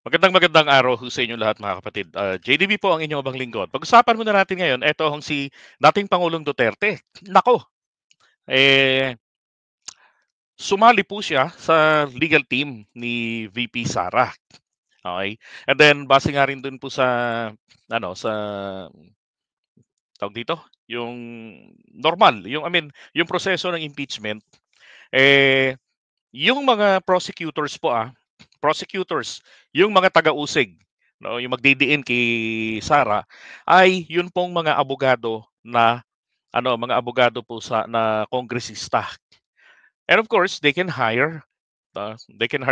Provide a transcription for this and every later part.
Magandang araw ho sa inyo lahat mga kapatid. JDB po ang inyong abang lingkod. Pag-usapan muna natin ngayon, eto hong si dating Pangulong Duterte. Nako, eh, sumali po siya sa legal team ni VP Sara. Okay? And then base nga rin dun po sa sa tawag dito, yung normal, yung yung proseso ng impeachment, eh yung mga prosecutors, yung mga taga-usig, no, yung magdidiin kay Sara ay yun pong mga abogado na mga abogado po na kongresista. And of course, they can hire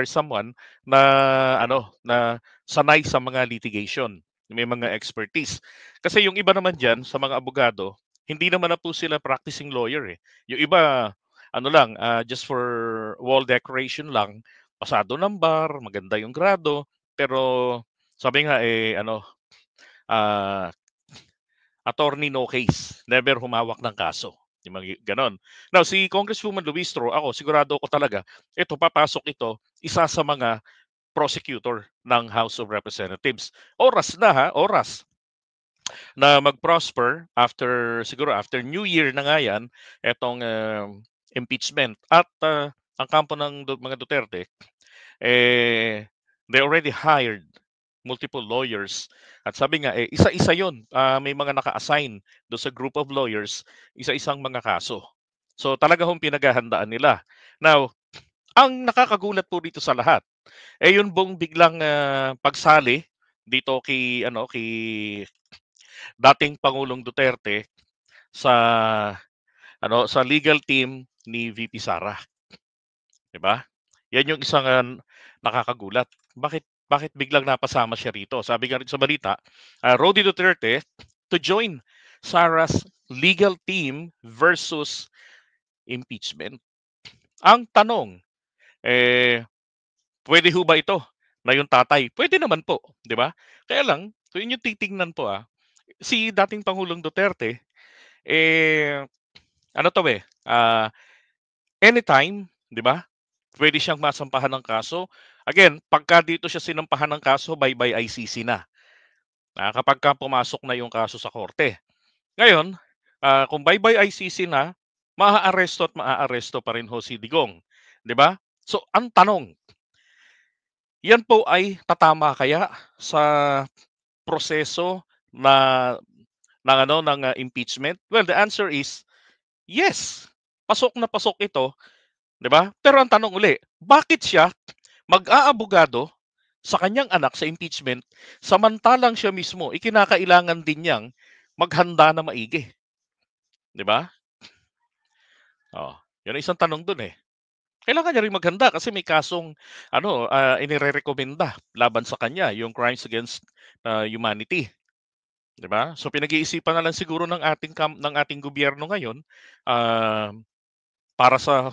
someone na sanay sa mga litigation, may mga expertise. Kasi yung iba naman diyan sa mga abogado, hindi naman na po sila practicing lawyer eh. Yung iba just for wall decoration lang, pasado ng bar, maganda yung grado, pero sabi nga ah, attorney no case, never humawak ng kaso. Yung mga ganon. Now, si Congresswoman Luistro, ako, sigurado ko talaga, papasok ito, isa sa mga prosecutor ng House of Representatives. Oras na ha, oras na mag-prosper siguro after New Year na nga yan, etong impeachment. At ang kampo ng mga Duterte, they already hired multiple lawyers. At sabi nga, isa-isa yun. May mga naka-assign do sa group of lawyers, isa-isang mga kaso. So talaga hong pinaghahandaan nila. Now, ang nakakagulat po dito sa lahat, yun bang biglang pagsali dito kay dating Pangulong Duterte sa sa legal team ni VP Sara, 'di ba? Yan yung isang nakakagulat. Bakit biglang napasama siya rito? Sabi nga rin sa balita, Rody Duterte to join Sara's legal team versus impeachment. Ang tanong, eh, pwede ho ba ito na yung tatay? Pwede naman po, di ba? Kaya lang, kung yung titingnan po si dating Pangulong Duterte, eh, ano to anytime, di ba? Pwede siyang masampahan ng kaso. Again, pagka dito siya sinampahan ng kaso, bye-bye ICC na. Kapag ka pumasok na yung kaso sa korte. Ngayon, kung bye-bye ICC na, maaaresto pa rin ho si Digong. Di ba? So, ang tanong, yan po ay tatama kaya sa proseso na ng impeachment? Well, the answer is yes. Pasok na pasok ito, 'di ba? Pero ang tanong uli, bakit siya mag-aabogado sa kanyang anak sa impeachment samantalang siya mismo ikinakailangan din niyang maghanda na maigi, 'di ba? Oh, 'yun ang isang tanong dun eh. Kailangan niya rin maghanda kasi may kasong inirerekomenda laban sa kanya, yung crimes against humanity. 'Di ba? So pinag-iisipan na lang siguro ng ating gobyerno ngayon, ah, para sa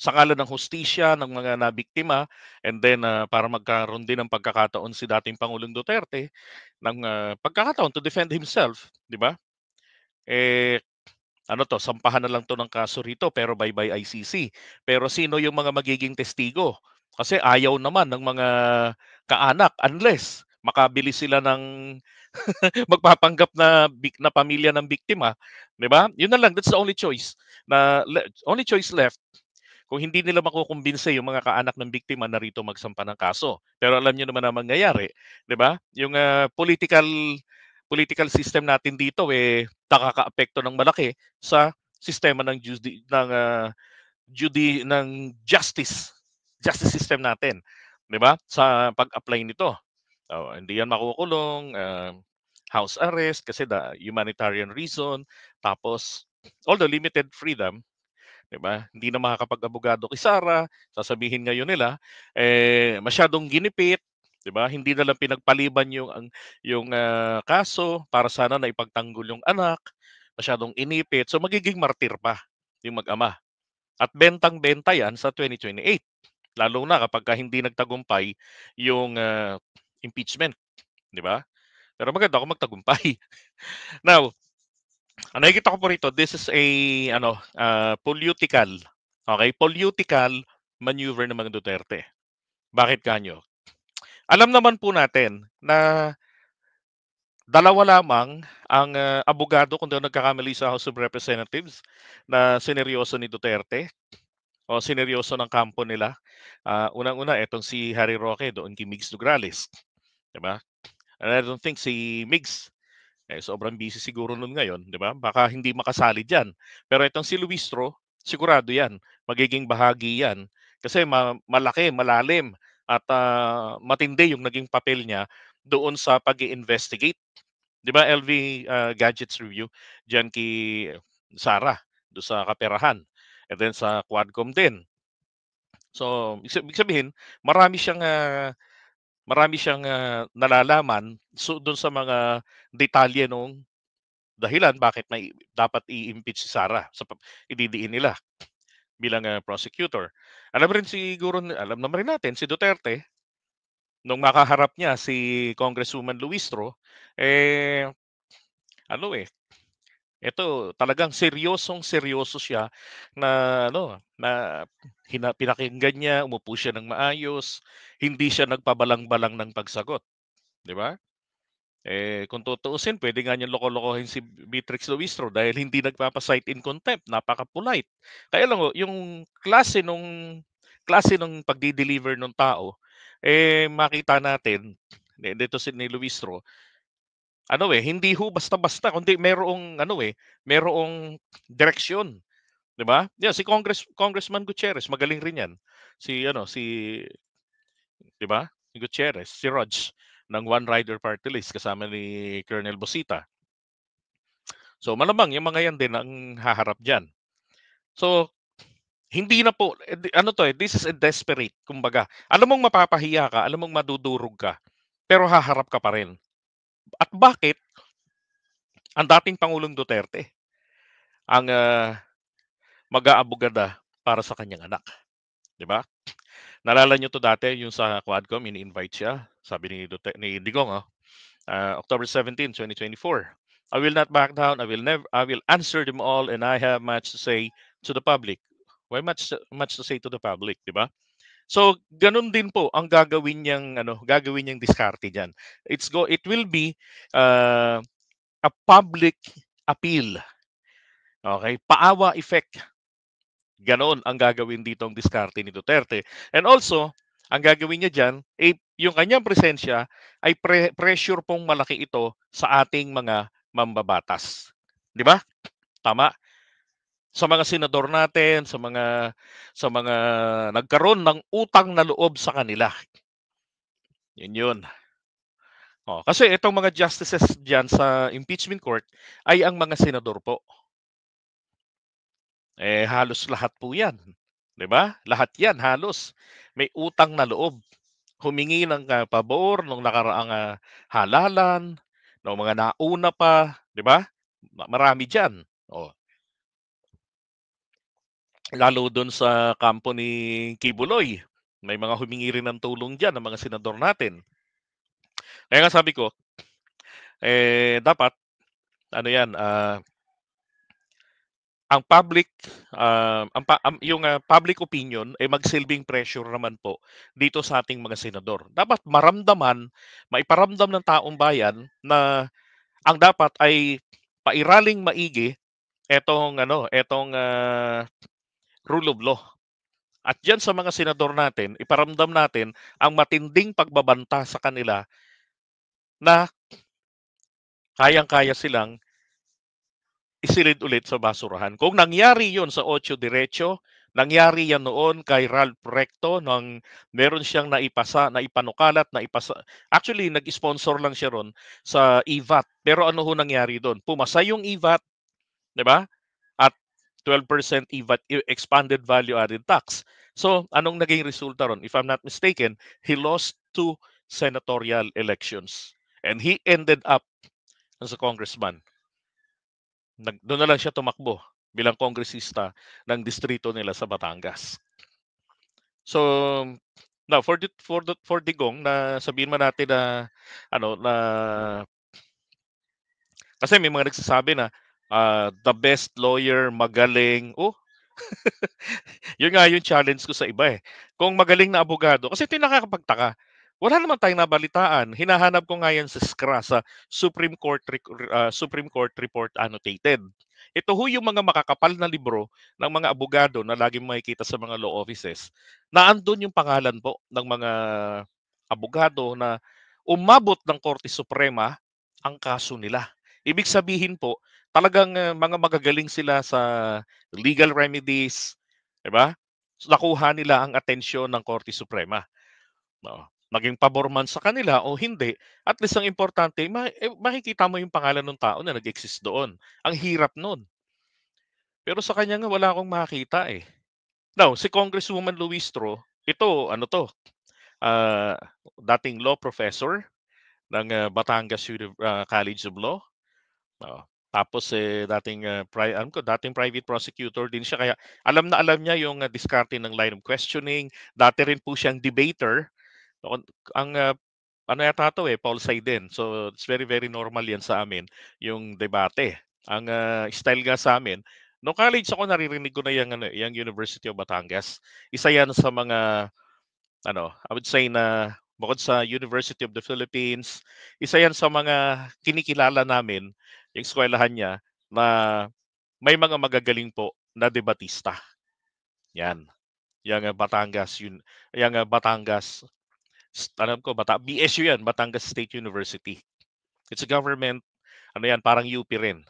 ngalan ng hustisya ng mga nabiktima, and then para magkaroon din ng pagkakataon si dating Pangulong Duterte ng pagkakataon to defend himself, 'di ba? Eh sampahan na lang 'to ng kaso rito pero bye-bye ICC. Pero sino yung mga magiging testigo? Kasi ayaw naman ng mga kaanak unless makabili sila ng magpapanggap na pamilya ng biktima, 'di ba? Yun na lang, that's the only choice only choice left kung hindi nila makukumbinsi yung mga kaanak ng biktima na rito magsampa ng kaso. Pero alam niyo naman ang mangyayari, 'di ba? Yung political system natin dito nakakaapekto ng malaki sa sistema ng justice system natin, 'di ba? Sa pag-apply nito. Hindi yan makukulong, house arrest kasi the humanitarian reason, tapos although limited freedom, 'di ba? Hindi na makakapag-abogado kay Sara, sasabihin ngayon nila masyadong ginipit, 'di ba? Hindi na lang pinagpaliban yung kaso para sana na ipagtanggol yung anak, masyadong inipit. So magiging martir pa yung mag-ama. At bentang-benta 'yan sa 2028. Lalo na kapagka hindi nagtagumpay yung impeachment, 'di ba? Pero maganda kung magtagumpay. Now, ang nakikita ko po rito, this is a political, okay? Political maneuver ng mga Duterte. Bakit kanyo? Alam naman po natin na dalawa lamang ang, abogado kung di ako nagkakamali sa House of Representatives na sineryoso ni Duterte o sineryoso ng kampo nila. Unang-una etong si Harry Roque doon kay Migs Nograles, 'di ba? And I don't think si Migs, sobrang busy siguro nun ngayon, 'di ba? Baka hindi makasali diyan. Pero itong si Luistro, sigurado 'yan, magiging bahagi 'yan kasi malaki, malalim at, matindi yung naging papel niya doon sa pag-i-investigate. 'Di ba LV, Gadgets Review diyan kay Sara, do sa kaperahan, and then sa Quadcom din. So, ibig sabihin marami siyang nalalaman dun sa mga detalye nung dahilan bakit dapat i-impeach si Sara sa ididiin nila bilang, prosecutor. Alam naman rin natin si Duterte nung makaharap niya si Congresswoman Luistro, eh, ano, ito talagang seryosong-seryoso siya na ano, na pinakinggan niya, umupo siya ng maayos, hindi siya nagpabalang-balang ng pagsagot, 'di ba? Kung tutuusin puwede nga niyang loko-lokohin si Beatrix Luistro dahil hindi nagpapa-cite in contempt, napaka-polite. Kaya lang yung klase nung pagde-deliver nung tao, makita natin dito ni Luistro, hindi ho basta-basta kundi merong direksyon, 'di ba? 'Yan si Congressman Gutierrez magaling rin 'yan. Si 'di ba? Si Gutierrez, si Rog ng One Rider Party List kasama ni Colonel Busita. So malamang yung mga 'yan din ang haharap diyan. So hindi na po this is a desperate kumbaga. Alam mong mapapahiya ka, alam mong madudurog ka, pero haharap ka pa rin. At bakit ang dating Pangulong Duterte ang, mag-aabogada para sa kanyang anak, 'di ba? Naalala niyo 'to dati yung sa Quadcom ini-invite siya, sabi ni Digong, October 17, 2024. "I will not back down, I will answer them all and I have much to say to the public." Why much to say to the public, 'di ba? So, gano'n din po ang gagawin niyang diskarte diyan. It will be, a public appeal, okay? Paawa effect. Gano'n ang gagawin ditong diskarte ni Duterte. And also, ang gagawin niya diyan, yung kanyang presensya ay pressure pong malaki ito sa ating mga mambabatas. 'Di ba? Tama? Sa mga senador natin, sa mga nagkaroon ng utang na loob sa kanila. Yun yun. Kasi itong mga justices diyan sa impeachment court ay ang mga senador po. Halos lahat po 'yan, 'di ba? Lahat 'yan halos may utang na loob. Humingi ng, pabor nung nakaraang, halalan, nung mga nauna pa, 'di ba? Marami diyan, oh. Lalo do'n sa kampo ni Kibuloy, may mga humingi rin ng tulong diyan ng mga senador natin. Kaya nga sabi ko, dapat ano 'yan, ang public, public opinion ay magsilbing pressure naman po dito sa ating mga senador. Dapat maiparamdam ng taong bayan na ang dapat ay pairaling maigi etong rule of law. At diyan sa mga senador natin, iparamdam natin ang matinding pagbabanta sa kanila na kayang-kaya silang isilid ulit sa basurahan. Kung nangyari 'yon sa Ocho Diretso, nangyari 'yan noon kay Ralph Recto nang meron siyang naipanukalat, naipasa. Actually, nag-sponsor lang siya ron sa EVAT. Pero ano ho nangyari doon? Pumasa yung EVAT, 'di ba? At 12% EVAT, expanded value added tax. So, anong naging resulta ron? If I'm not mistaken, he lost 2 senatorial elections. And he ended up as a congressman. Doon na lang siya tumakbo bilang kongresista ng distrito nila sa Batangas. So, now for Digong na sabihin man natin na na kasi may mga nagsasabi na the best lawyer, magaling. Yun nga yung challenge ko sa iba eh. Kung magaling na abogado, kasi ito yung nakakapagtaka. Wala naman tayong nabalitaan. Hinahanap ko nga yan sa SCRA, sa Supreme Court Report Annotated. Ito ho yung mga makakapal na libro ng mga abogado na laging makikita sa mga law offices, na andun yung pangalan po ng mga abogado na umabot ng Korte Suprema ang kaso nila. Ibig sabihin po, talagang mga magagaling sila sa legal remedies, 'di ba? Nakuha nila ang atensyon ng Korte Suprema. Oo. Naging pabor man sa kanila o hindi, at least ang importante makikita mo yung pangalan ng tao na nag-exist doon. Ang hirap nun. Pero sa kanya nga wala akong makita, eh. Now, si Congresswoman Luistro, ito ano 'to, ah, dating law professor ng, Batangas College of Law, oo. Tapos, dating, alam ko dating private prosecutor din siya, kaya alam na alam niya yung, diskarte ng line of questioning. Dati rin po siyang debater. Noon ang, ano yata 'to, pol sci din. So, it's very, very normal 'yan sa amin, yung debate. Ang, style nga sa'min, nung college ako naririnig ko na yang ano, yang University of Batangas. Isa 'yan sa mga ano, I would say na bukod sa University of the Philippines, isa 'yan sa mga kinikilala namin, yung eskuwelahan niya, na may mga magagaling po na debatista, 'yan. Yang, Batangas. Alam ko BSU 'yan, Batangas State University. It's a government ano 'yan, parang UP rin,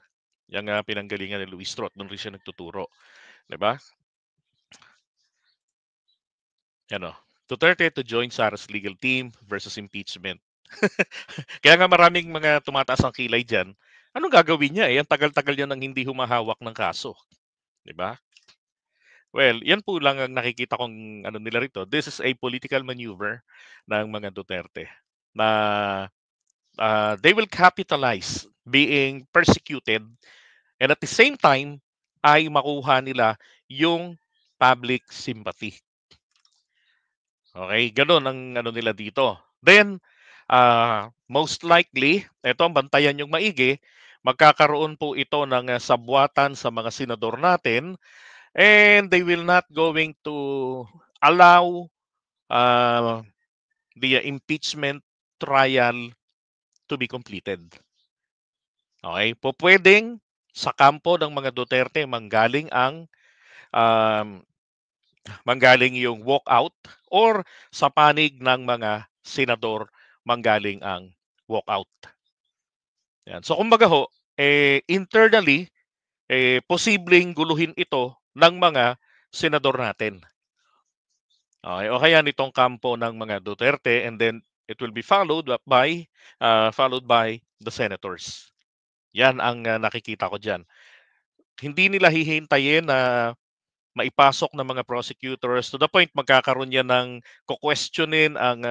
yang, pinanggalingan ni Luis Trot, do'n rin siya nagtuturo, 'di ba? Ano, Duterte to join Sara's legal team versus impeachment. Kaya nga maraming mga tumataas ang kilay diyan. Anong gagawin niya, ang tagal-tagal niya nang hindi humahawak ng kaso, 'di ba? Well, 'yan po lang ang nakikita kong ano nila rito. This is a political maneuver ng mga Duterte na they will capitalize being persecuted, and at the same time ay makuha nila yung public sympathy. Okay, gano'n ang ano nila dito. Then, most likely, eto bantayan yung maigi, magkakaroon po ito ng, sabwatan sa mga senador natin, and they will not going to allow uh, the impeachment trial to be completed. Okay, pupuwedeng sa kampo ng mga Duterte um, manggaling yung walkout, or sa panig ng mga senador manggaling ang walkout. Yan. So kumbaga ho, internally, posibleng guluhin ito ng mga senador natin. Okay, o kaya nitong kampo ng mga Duterte, and then it will be followed by the senators. Yan ang, nakikita ko diyan. Hindi nila hihintayin na maipasok ng mga prosecutors, to the point magkakaroon yan ng kukwestiyonin ang,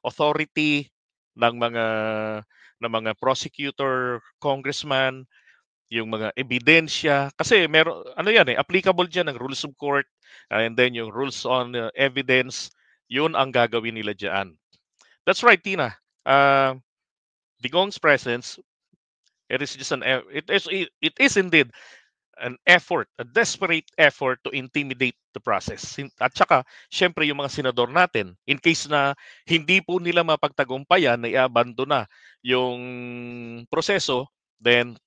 authority ng mga prosecutor, congressman, yung mga ebidensya. Kasi ano yan, applicable diyan ang rules of court, and then yung rules on, evidence, yun ang gagawin nila diyan. That's right, Tina. Digong's presence, it is just it is indeed an effort, a desperate effort to intimidate the process. At saka, syempre yung mga senador natin, in case na hindi po nila mapagtagumpayan na i-abandona yung proseso, then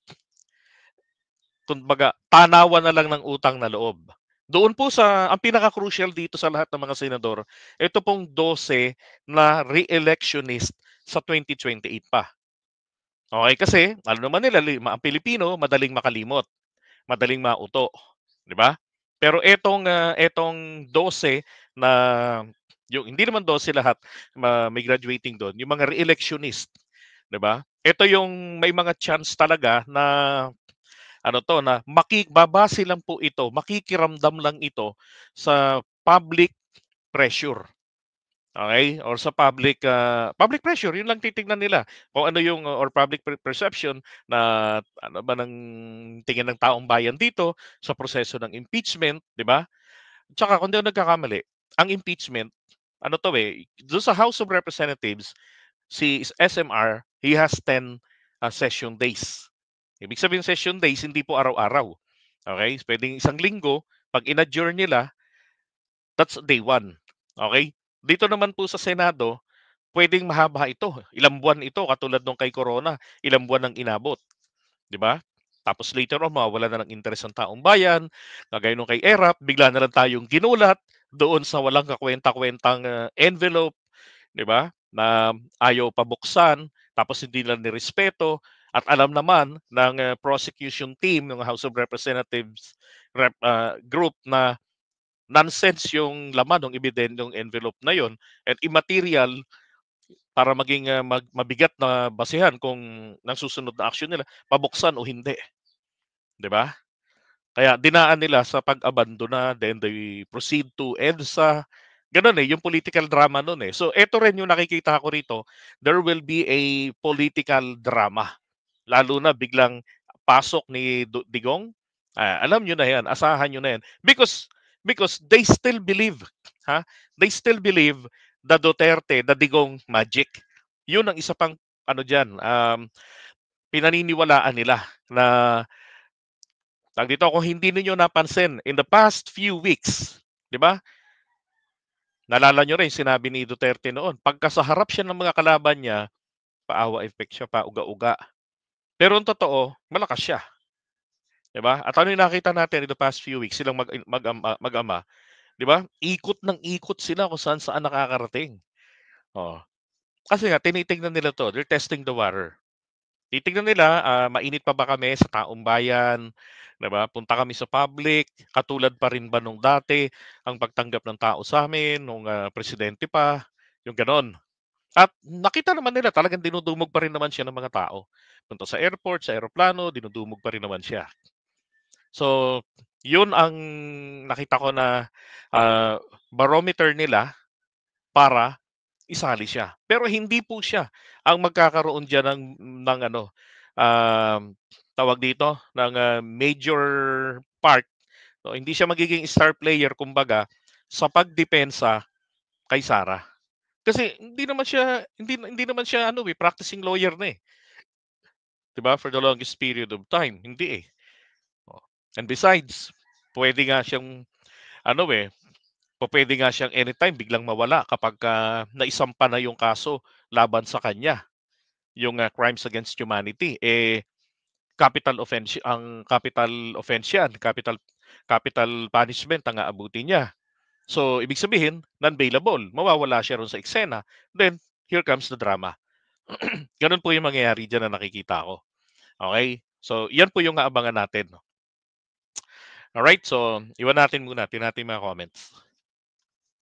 kumbaga tanawan na lang ng utang na loob. Doon po ang pinaka-crucial dito sa lahat ng mga senador, ito pong 12 na re-electionist sa 2028 pa. Okay, kasi alam naman nila, ang Pilipino madaling makalimot, madaling mauto, 'di ba? Pero etong 12 na, yung hindi naman 12 lahat, may graduating doon, yung mga re-electionist, 'di ba? Ito yung may mga chance talaga na ano 'to, na babase lang po ito, makikiramdam lang ito sa public pressure. Okay, or sa public pressure, yun lang titignan nila. Kung ano yung, or public perception na ano ba ng tingin ng taong bayan dito sa proseso ng impeachment, 'di ba? Tsaka kung di ako nagkakamali, ang impeachment, ano 'to, dun sa House of Representatives, si SMR, he has 10 session days. Ibig sabihin session days, hindi po araw-araw. Okay, puwedeng isang linggo, 'pag in-adjourn nila, that's day one. Okay? Dito naman po sa Senado, Puwedeng mahaba ito, ilang buwan ito katulad nung kay Corona, ilang buwan ang inabot, 'di ba? Tapos later on mawawalan na ng interes ang taong bayan, kagaya nung kay ERAP bigla na lang tayong ginulat doon sa walang kakuwenta-kuwentang, envelope, 'di ba, na ayaw pabuksan tapos hindi nila nirespeto at alam naman ng, prosecution team ng House of Representatives group na nonsense yung laman ng ebidendong envelope na yon at immaterial para maging, mabigat na basehan kung ng susunod na aksyon nila, pabuksan o hindi, 'di ba? Kaya dinaan nila sa pag-abandona, then they proceed to EDSA, gano'n, yung political drama nun, eh. So eto rin yung nakikita ko rito, there will be a political drama. Lalo na biglang pasok ni Digong, alam niyo na 'yan, asahan niyo na 'yan. Because they still believe, ha, they still believe the Duterte, the Digong magic. 'Yun ang isa pang ano diyan, pinaniniwalaan nila na tawag dito, kung hindi ninyo napansin in the past few weeks, 'di ba? Naalala niyo rin sinabi ni Duterte noon, pagka sa harap siya ng mga kalaban niya, paawa effect siya, pauga-uga. Pero ang totoo, malakas siya. 'Di ba? At ano yung nakita natin in the past few weeks, silang mag-ama, 'di ba? Ikot ng ikot sila kung saan-saan nakakarating. Oh, kasi nga tinitingnan nila 'to, they're testing the water. Titignan nila, mainit pa ba kami sa taong bayan, 'di ba? Punta kami sa public, katulad pa rin ba nung dati ang pagtanggap ng tao sa'min nung, presidente pa, yung gano'n. At nakita naman nila talagang dinudumog pa rin naman siya ng mga tao. Punta sa airport, sa eroplano, dinudumog pa rin naman siya. So, yun ang nakita ko na, barometer nila para isali siya. Pero hindi po siya ang magkakaroon diyan ng ano, um, tawag dito, ng, major part. So, hindi siya magiging star player kumbaga sa pagdepensa kay Sara. Kasi hindi naman siya ano, practicing lawyer na, eh, 'di ba, for the longest period of time, hindi, eh. Oh, and besides, puwede nga siyang ano, pupuwede nga siyang anytime biglang mawala kapagka naisampa na yung kaso laban sa kanya, yung, crimes against humanity. Eh, capital offense yan, capital punishment ang aabutin niya. So, ibig sabihin non-bailable, mawawala siya ro'n sa eksena, then here comes the drama. Gano'n po yung mangyayari diyan na nakikita ko, okey? So, 'yan po yung aabangan natin. Alright, so iwan natin muna, tingnan natin yung mga comments.